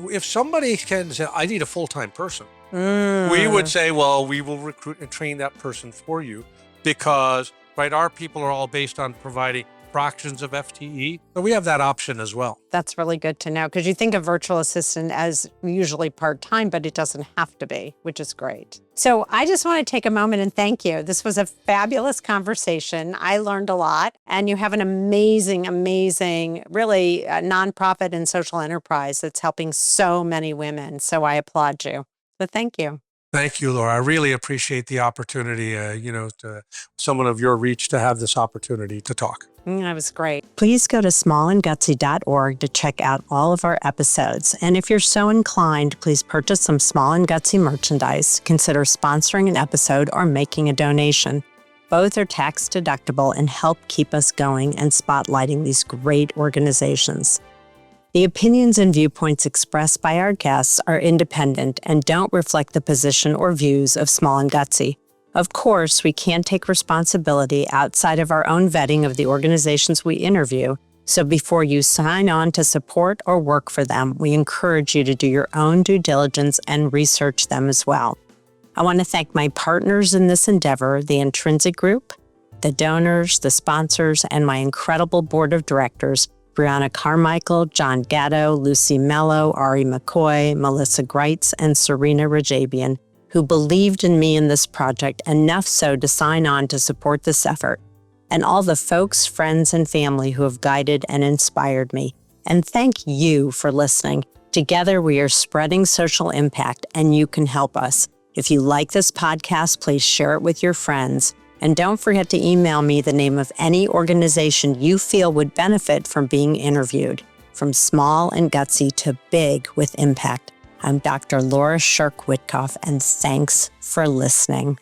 if somebody can say, I need a full-time person, we would say, well, we will recruit and train that person for you. Because, our people are all based on providing fractions of FTE. So we have that option as well. That's really good to know, because you think of virtual assistant as usually part-time, but it doesn't have to be, which is great. So I just want to take a moment and thank you. This was a fabulous conversation. I learned a lot, and you have an amazing, really nonprofit and social enterprise that's helping so many women. So I applaud you. So thank you. Thank you, Laura. I really appreciate the opportunity, to someone of your reach to have this opportunity to talk. That was great. Please go to smallandgutsy.org to check out all of our episodes. And if you're so inclined, please purchase some Small and Gutsy merchandise, consider sponsoring an episode, or making a donation. Both are tax deductible and help keep us going and spotlighting these great organizations. The opinions and viewpoints expressed by our guests are independent and don't reflect the position or views of Small and Gutsy. Of course, we can't take responsibility outside of our own vetting of the organizations we interview, so before you sign on to support or work for them, we encourage you to do your own due diligence and research them as well. I want to thank my partners in this endeavor, the Intrinsic Group, the donors, the sponsors, and my incredible board of directors, Brianna Carmichael, John Gatto, Lucy Mello, Ari McCoy, Melissa Greitz, and Serena Rajabian, who believed in me in this project enough so to sign on to support this effort, and all the folks, friends, and family who have guided and inspired me. And thank you for listening. Together, we are spreading social impact, and you can help us. If you like this podcast, please share it with your friends. And don't forget to email me the name of any organization you feel would benefit from being interviewed. From small and gutsy to big with impact. I'm Dr. Laura Scherck Wittcoff, and thanks for listening.